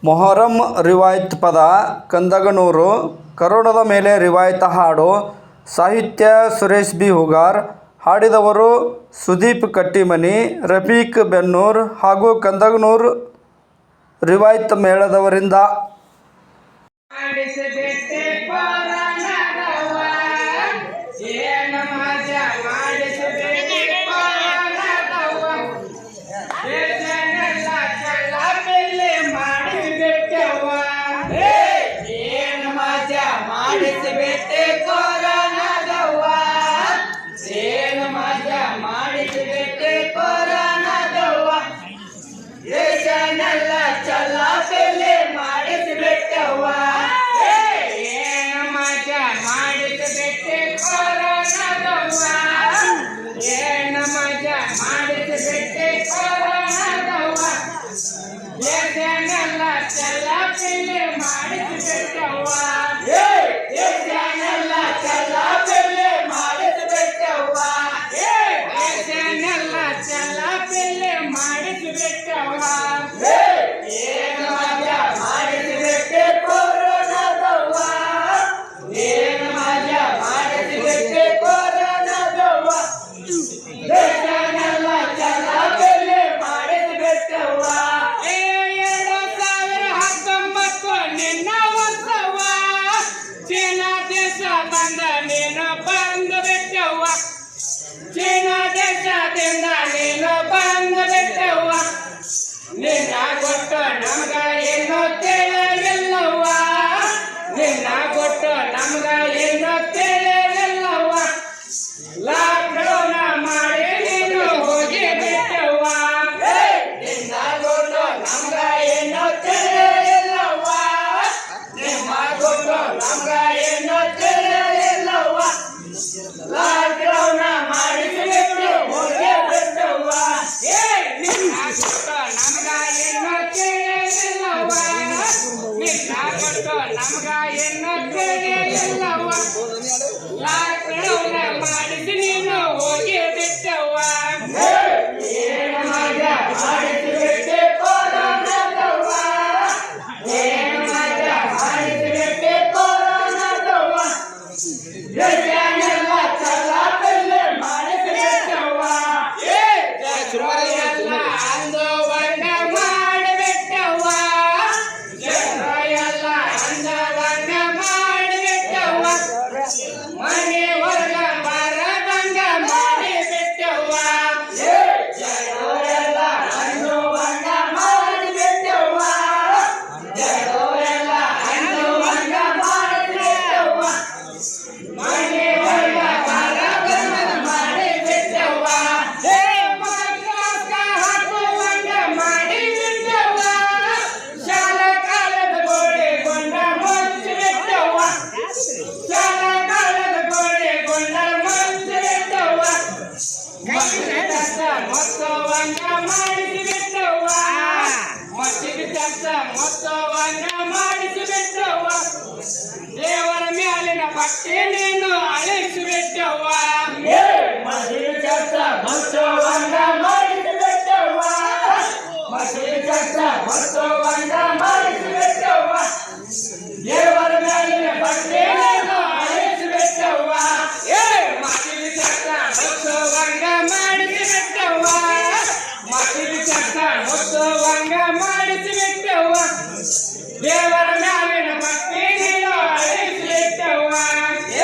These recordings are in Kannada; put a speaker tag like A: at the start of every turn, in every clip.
A: ಮೊಹರಂ ರಿವಾಯತ್ ಪದ ಕಂದಗನೂರು ಕರೋಡದ ಮೇಲೆ ರಿವಾಯತ ಹಾಡು ಸಾಹಿತ್ಯ ಸುರೇಶ್ ಬಿ ಹುಗಾರ್ ಹಾಡಿದವರು ಸುದೀಪ್ ಕಟ್ಟಿಮನಿ ರಫೀಕ್ ಬೆನ್ನೂರ್ ಹಾಗೂ ಕಂದಗನೂರು ರಿವಾಯತ್ ಮೇಳದವರಿಂದ
B: ದೇವರ ಮ್ಯಾಲಿನ ಭಕ್ತಿ ನೀನು ಅಳಿಸಿಬಿಟ್ಟವ್ವ ಮಸಿರು ಚರ್ಚ ಮತ್ಸವಂಗ ಮಾಡಿಸಿಬಿಟ್ಟವ್ವ ಮಸಿರು ಚರ್ಚ ಮತ್ಸವಂಗ ಮಾಡಿಸಿಬಿಟ್ಟವ್ವ ದೇವರ ಮ್ಯಾಲಿನ ಭಕ್ತಿ ನೀನು ಅಳಿಸಿಬಿಟ್ಟವ್ವ ಮಸಿರು ಚರ್ಚ ಮತ್ಸವಂಗ ಮಾಡಿಸಿಬಿಟ್ಟವ್ವ ಮಸಿರು ಚರ್ಚ ಮತ್ಸವಂಗ ಮಾಡಿಸಿಬಿಟ್ಟವ್ವ ದೇವರ ಮ್ಯಾಲಿನ ಭಕ್ತಿ ನೀನು ಅಳಿಸಿಬಿಟ್ಟವ್ವ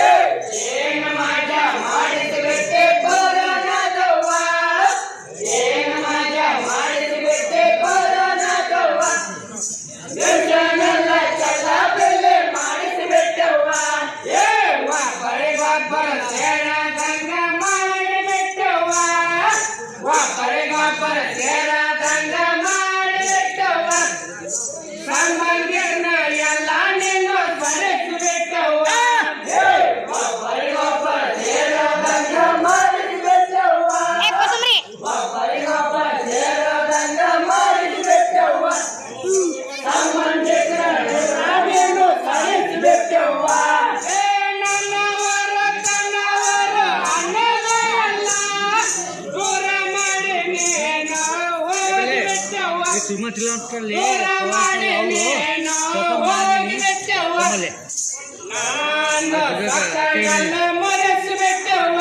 B: ಏನು ಮಾಡ ಮಾಡಿಸಿಬಿಟ್ಟೆ ಕೊರೋನಾದವ್ವ ಏನು ಮಾಡ ಮಾಡಿಸಿಬಿಟ್ಟೆ ಕೊರೋನಾದವ್ವ ನಾನು ಸಕ್ಕರೆಯೆಲ್ಲ ಮರೆಸಿಬಿಟ್ಟವ್ವ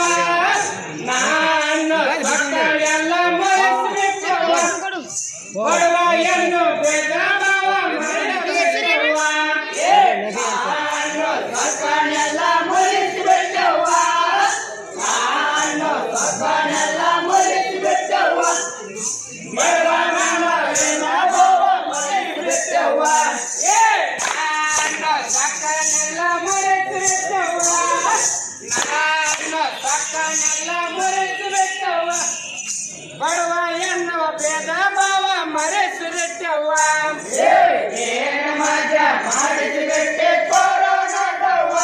B: ನಾನು ಸಕ್ಕರೆಯೆಲ್ಲ ಮರೆಸಿಬಿಟ್ಟವ್ವ ಬಡವಯನ್ನು ಭೇದ ಭಾವ ಮರೆಸಿಬಿಟ್ಟವ್ವ ನಾನು ಸಕ್ಕರೆಯೆಲ್ಲ ಮರೆಸಿಬಿಟ್ಟವ್ವ ನಾನು ಸಕ್ಕರೆಯೆಲ್ಲ ಮರೆಸಿಬಿಟ್ಟವ್ವ ಬಡವನ ಭೇದ ಭಾವ ಮರೆಸಿಬಿಟ್ಟವ್ವ ನಾನು ಸಕ್ಕರೆಯೆಲ್ಲ ಮರೆಸಿಬಿಟ್ಟವ್ವ ನಾನು ಸಕ್ಕರೆಯೆಲ್ಲ ಮರೆಸಿಬಿಟ್ಟವ್ವ ಬಡವ ಎನ್ನುವ ಭೇದ ಭಾವ ಮರೆಸಿಬಿಟ್ಟವ್ವ ಏನು ಮಜಾ ಮಾಡಿಸಿಬಿಟ್ಟೆ ಕೊರೋನಾದವ್ವ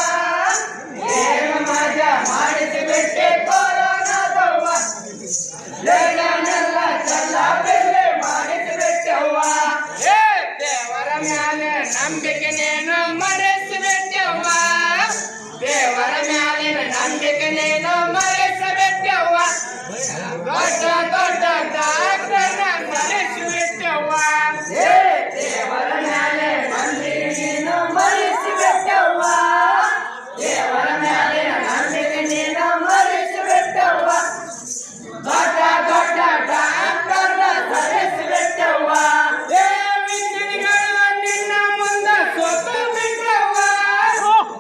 B: ಏನು ಮಜಾ ಮಾಡಿಸಿಬಿಟ್ಟೆ ಕೊರೋನಾದವ್ವ ಜಗನೆಲ್ಲ ಚಲ್ಲ ಬೆಲೆ ಮಾಡಿಸಿಬಿಟ್ಟವ್ವ ದೇವರ ಮ್ಯಾಲೆ ನಂಬಿಕೆ ನೀನು ಮರೆಸಿಬಿಟ್ಟವ್ವ ದೇವರ ಮ್ಯಾಲಿನ ನಂಬಿಕೆ ನೀನು ಮರೆಸಬಿಟ್ಟವ್ವ ದೊಡ್ಡ ದೊಡ್ಡ ಡಾಕ್ಟರ್ನ ಮರೆಸಿಬಿಟ್ಟವ್ವ ದೇವರ ಮ್ಯಾಲೆ ನಂಬಿಕೆ ನೀನು ಮರೆಸಿಬಿಟ್ಟವ್ವ ದೇವರ ಮ್ಯಾಲಿನ ನಂಬಿಕೆ ನೀನು ಮರೆಸಿಬಿಟ್ಟವ್ವ ದೊಡ್ಡ ದೊಡ್ಡ ಡಾಕ್ಟರ್ನ ಮರೆಸಿಬಿಟ್ಟವ್ವ ವಿಜ್ಞಾನಿಗಳು ನಿನ್ನ ಮುಂದೆ ಸೋತು ಬಿಟ್ಟವ್ವ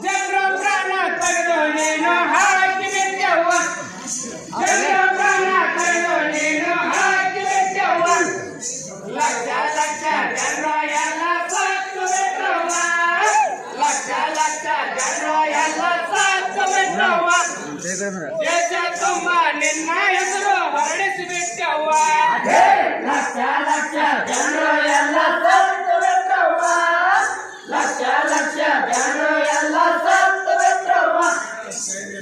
B: ಜನರ ಪ್ರಾಣ ತೆಗೆದು ನೀನು ಹಾಕಿಬಿಟ್ಟವ್ವ ಜನರ ಪ್ರಾಣ ತೆಗೆದು ನೀನು ಹಾಕಿಬಿಟ್ಟವ್ವ ಲಕ್ಷ ಲಕ್ಷ ಜನರು ಎಲ್ಲ ಸಾಕು ಬಿಟ್ಟವ್ವ ಲಕ್ಷ ಲಕ್ಷ ಜನರು ಎಲ್ಲ ಸಾಕು ಬಿಟ್ಟವ್ವ ದೇಶ ತುಂಬ ನಿನ್ನ ಹೆಸರು ಹೊರಡಿಸಿಬಿಟ್ಟವ್ವ ಲಕ್ಷ ಲಕ್ಷ ಜನರು ಎಲ್ಲ ಸತ್ತು ಬಿಟ್ಟವ್ವ ಲಕ್ಷ ಲಕ್ಷ ಜನರು ಎಲ್ಲ ಸತ್ತು ಬಿಟ್ಟವ್ವ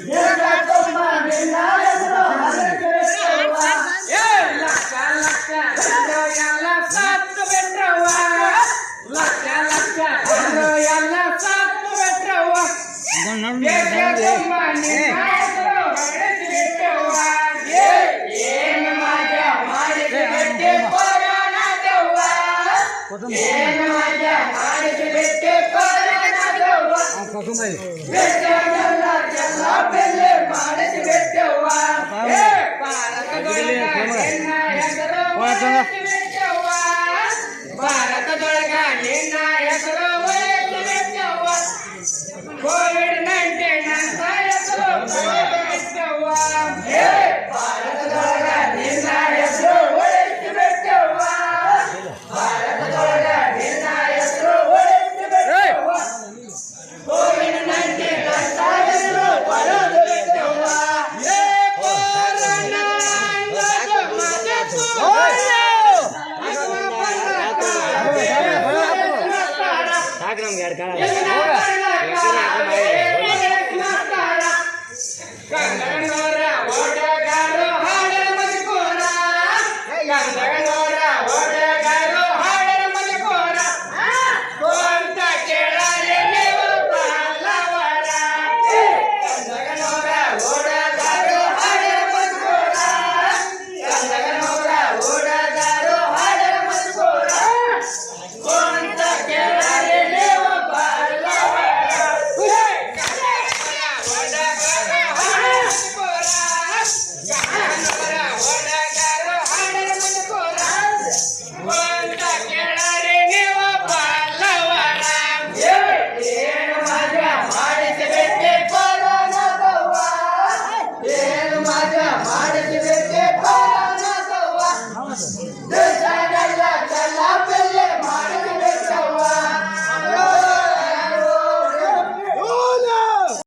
B: ದೇಶ ತುಂಬ ನಿನ್ನ ಹೆಸರು ಹೊರಡಿಸಿಬಿಟ್ಟವ್ವ ಲಕ್ಷ ಲಕ್ಷ ಜನರು ಎಲ್ಲ ಸತ್ತು ಬಿಟ್ಟವ್ವ ಲಕ್ಷ ಲಕ್ಷ ಜನರು ಎಲ್ಲ ಸತ್ತು ಬಿಟ್ಟವ್ವ ದೇಶ ತುಂಬ ನಿನ್ನ ಹೆಸರು ಹೊರಡಿಸಿಬಿಟ್ಟವ್ವ ಏನು ಮಜಾ ಮಾಡಿಸಿಬಿಟ್ಟೆ ಕೊರೋನಾದವ್ವ ಏನು ಮಜಾ ಮಾಡಿಸಿಬಿಟ್ಟೆ ಕೊರೋನಾದವ್ವ ದೇಶನೆಲ್ಲ ಚೆಲ್ಲ ಬೆಲೆ ಮಾಡಿಸಿಬಿಟ್ಟವ್ವ ಭಾರತದೊಳಗ ನಿನ್ನ ಹೆಸರು ಮರೆಸಿಬಿಟ್ಟವ್ವ ಭಾರತದೊಳಗ